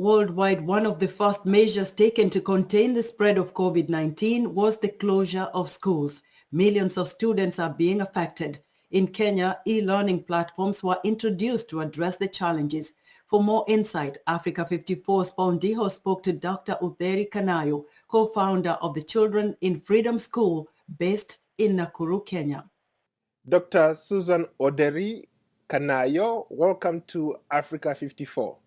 worldwide, one of the first measures taken to contain the spread of COVID-19 was the closure of schools. Millions of students are being affected. In Kenya, e-learning platforms were introduced to address the challenges. For more insight, Africa 54's Paul Ndiho spoke to Dr. Utheri-Kanayo, co-founder of the Children in Freedom School based in Nakuru, Kenya. Dr. Susan Utheri-Kanayo, welcome to Africa 54.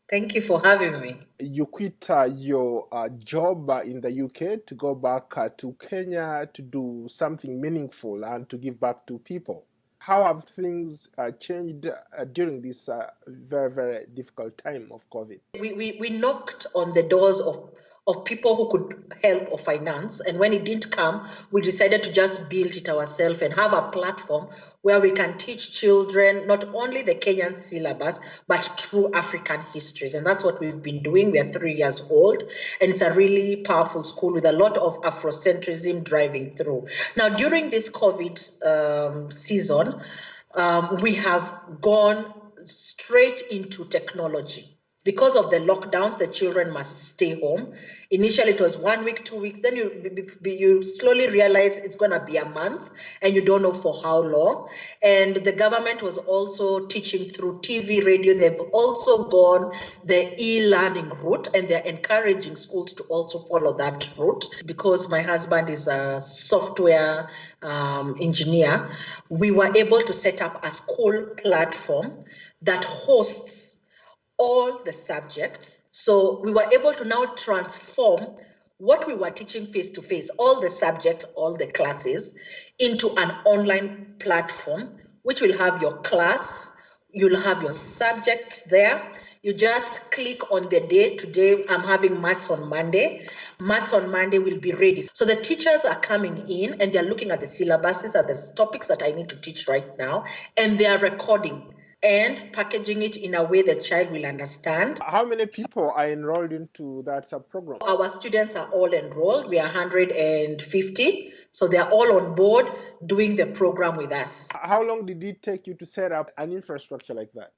Thank you for having me. You quit your job in the UK to go back to Kenya to do something meaningful and to give back to people. How have things changed during this very, very difficult time of COVID? We knocked on the doors of people who could help or finance, and when it didn't come, we decided to just build it ourselves and have a platform where we can teach children not only the Kenyan syllabus, but true African histories. And that's what we've been doing. We are 3 years old, and it's a really powerful school with a lot of Afrocentrism driving through. Now, during this COVID season, we have gone straight into technology. Because of the lockdowns, the children must stay home. Initially, it was 1 week, 2 weeks. Then you slowly realize it's going to be a month, and you don't know for how long. And the government was also teaching through TV, radio. They've also gone the e-learning route, and they're encouraging schools to also follow that route. Because my husband is a software engineer, we were able to set up a school platform that hosts all the subjects. So we were able to now transform what we were teaching face-to-face, all the subjects, all the classes, into an online platform, which will have your class, you'll have your subjects there. You just click on the day. Today, I'm having maths on Monday. Maths on Monday will be ready. So the teachers are coming in and they're looking at the syllabuses, at the topics that I need to teach right now, and they are recording and packaging it in a way the child will understand. How many people are enrolled into that program? Our students are all enrolled. We are 150. So they are all on board doing the program with us. How long did it take you to set up an infrastructure like that?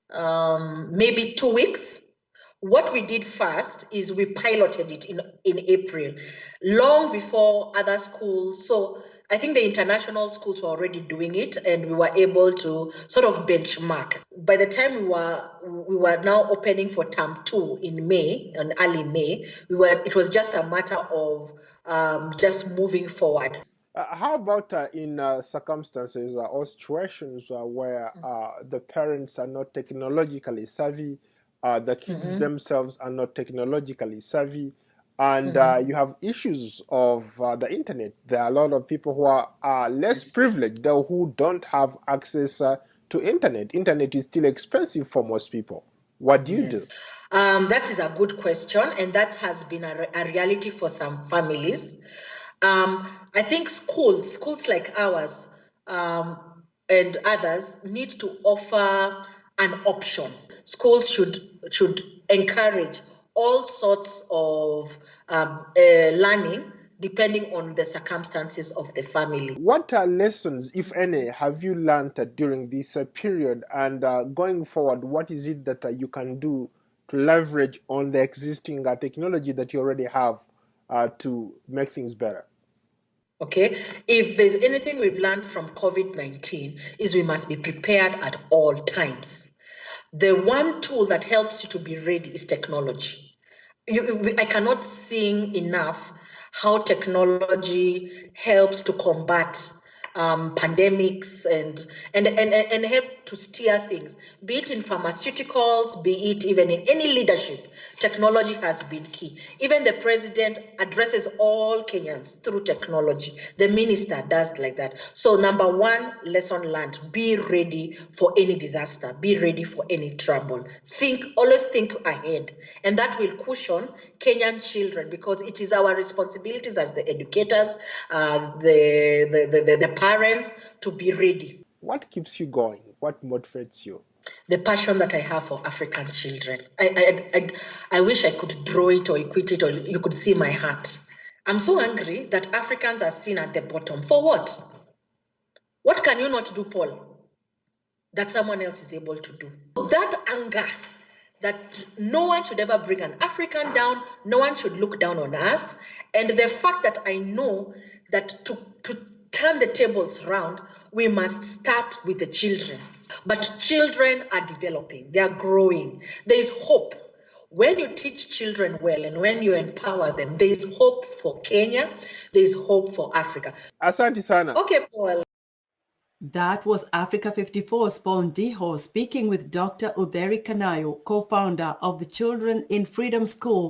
Maybe 2 weeks. What we did first is we piloted it in April, long before other schools. So I think the international schools were already doing it, and we were able to sort of benchmark. By the time we were now opening for term 2 in May, in early May, it was just a matter of just moving forward. How about in circumstances or situations where the parents are not technologically savvy, the kids themselves are not technologically savvy, and you have issues of the internet? There are a lot of people who are less privileged, though, who don't have access to internet. Internet is still expensive for most people. What do you do? That is a good question, and that has been a reality for some families. I think schools like ours and others need to offer an option. Schools should encourage all sorts of learning depending on the circumstances of the family. What lessons, if any, have you learned during this period? And going forward, what is it that you can do to leverage on the existing technology that you already have to make things better? Okay, if there's anything we've learned from COVID-19 is we must be prepared at all times. The one tool that helps you to be ready is technology. I cannot sing enough how technology helps to combat pandemics and help to steer things, be it in pharmaceuticals, be it even in any leadership. Technology has been key. Even the president addresses all Kenyans through technology. The minister does like that. So number one, lesson learned, be ready for any disaster, be ready for any trouble. Always think ahead. And that will cushion Kenyan children, because it is our responsibilities as the educators, the parents, to be ready. What keeps you going? What motivates you? The passion that I have for African children. I wish I could draw it or equate it, or you could see my heart. I'm so angry that Africans are seen at the bottom. For what? What can you not do, Paul, that someone else is able to do? That anger that no one should ever bring an African down, no one should look down on us. And the fact that I know that to turn the tables round, we must start with the children. But children are developing, they are growing. There is hope. When you teach children well and when you empower them, there is hope for Kenya, there is hope for Africa. Asante sana. Okay, Paul. That was Africa 54's Paul Ndiho speaking with Dr. Utheri-Kanayo, co-founder of the Children in Freedom School